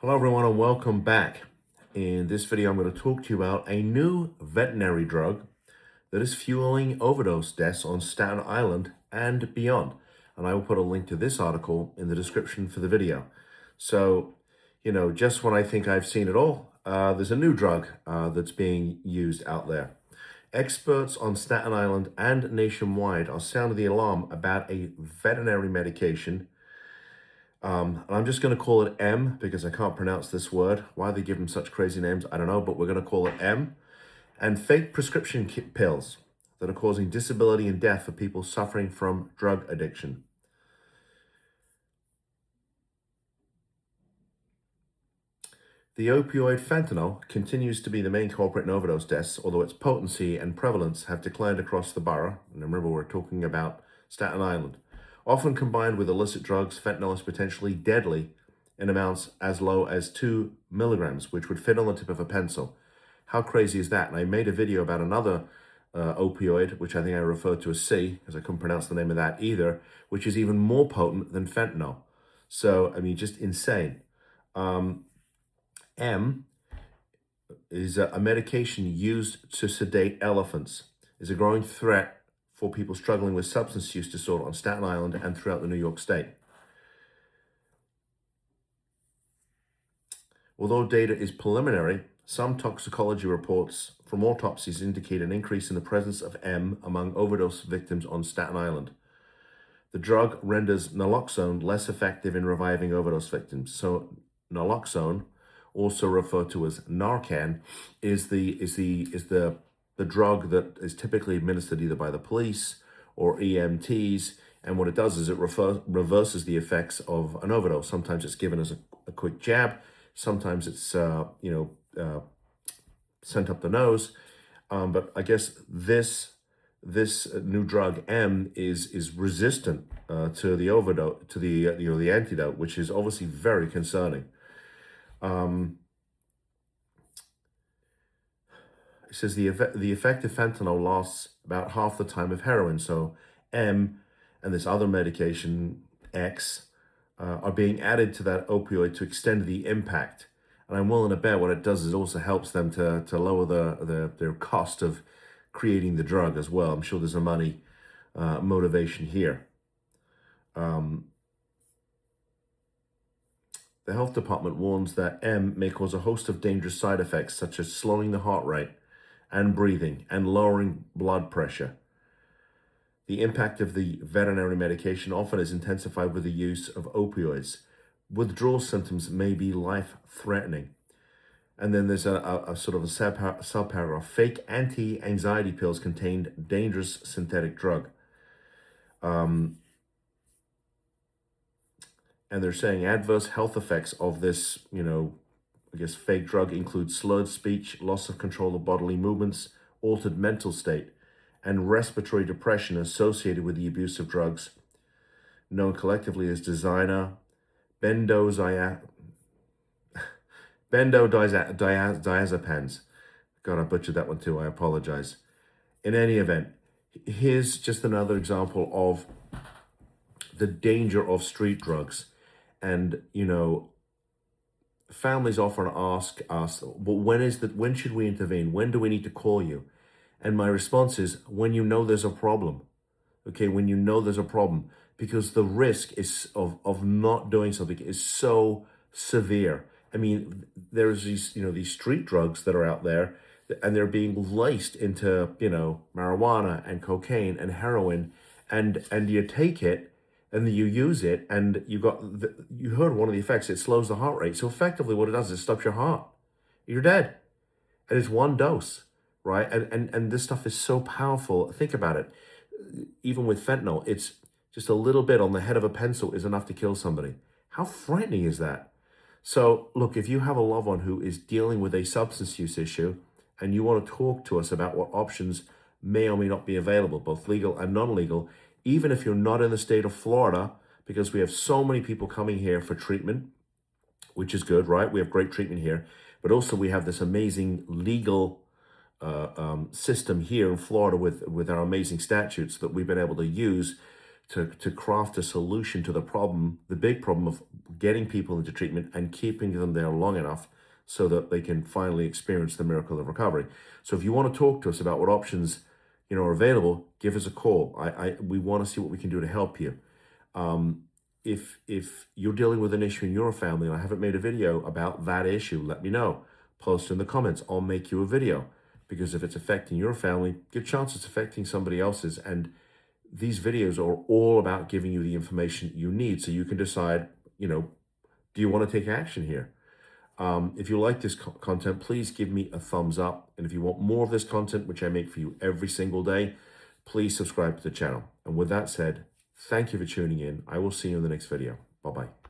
Hello everyone and welcome back. In this video, I'm going to talk to you about a new veterinary drug that is fueling overdose deaths on Staten Island and beyond. And I will put a link to this article in the description for the video. So, just when I think I've seen it all, there's a new drug that's being used out there. Experts on Staten Island and nationwide are sounding the alarm about a veterinary medication. And I'm just going to call it M because I can't pronounce this word. Why they give them such crazy names, I don't know, but we're going to call it M. And fake prescription pills that are causing disability and death for people suffering from drug addiction. The opioid fentanyl continues to be the main culprit in overdose deaths, although its potency and prevalence have declined across the borough. And remember, we're talking about Staten Island. Often combined with illicit drugs, fentanyl is potentially deadly in amounts as low as 2 milligrams, which would fit on the tip of a pencil. How crazy is that? And I made a video about another opioid, which I think I referred to as C, because I couldn't pronounce the name of that either, which is even more potent than fentanyl. So, I mean, just insane. M is a medication used to sedate elephants. Is a growing threat for people struggling with substance use disorder on Staten Island and throughout the New York State. Although data is preliminary, some toxicology reports from autopsies indicate an increase in the presence of M among overdose victims on Staten Island. The drug renders naloxone less effective in reviving overdose victims. So naloxone, also referred to as Narcan, is the drug that is typically administered either by the police or EMTs. And what it does is it reverses the effects of an overdose. Sometimes it's given as a quick jab. Sometimes it's, sent up the nose. But I guess this new drug M is resistant to the overdose, to the antidote, which is obviously very concerning. It says the effect of fentanyl lasts about half the time of heroin. So M and this other medication, X, are being added to that opioid to extend the impact. And I'm willing to bet what it does is it also helps them to lower their cost of creating the drug as well. I'm sure there's a money motivation here. The health department warns that M may cause a host of dangerous side effects, such as slowing the heart rate and breathing and lowering blood pressure. The impact of the veterinary medication often is intensified with the use of opioids. Withdrawal symptoms may be life-threatening. And then there's a sort of a subparagraph. Fake anti-anxiety pills contain dangerous synthetic drug. And they're saying adverse health effects of this, fake drug include slurred speech, loss of control of bodily movements, altered mental state, and respiratory depression associated with the abuse of drugs, known collectively as designer benzodiazepines. God, I butchered that one too. I apologize. In any event, here's just another example of the danger of street drugs. And, families often ask us, well, when should we intervene? When do we need to call you? And my response is, when you know there's a problem. Okay, when you know there's a problem, because the risk is of not doing something is so severe. I mean, there's these street drugs that are out there, and they're being laced into, marijuana and cocaine and heroin, and you take it, and you use it, and you heard one of the effects, it slows the heart rate. So effectively what it does is it stops your heart. You're dead. And it's one dose, right? And this stuff is so powerful. Think about it. Even with fentanyl, it's just a little bit on the head of a pencil is enough to kill somebody. How frightening is that? So look, if you have a loved one who is dealing with a substance use issue and you want to talk to us about what options may or may not be available, both legal and non-legal, even if you're not in the state of Florida, because we have so many people coming here for treatment, which is good, right? We have great treatment here, but also we have this amazing legal system here in Florida with our amazing statutes that we've been able to use to craft a solution to the problem, the big problem of getting people into treatment and keeping them there long enough so that they can finally experience the miracle of recovery. So if you want to talk to us about what options, are available, give us a call. We want to see what we can do to help you. If you're dealing with an issue in your family and I haven't made a video about that issue, let me know. Post in the comments. I'll make you a video, because if it's affecting your family, good chance it's affecting somebody else's. And these videos are all about giving you the information you need so you can decide, do you want to take action here? If you like this content, please give me a thumbs up. And if you want more of this content, which I make for you every single day, please subscribe to the channel. And with that said, thank you for tuning in. I will see you in the next video. Bye-bye.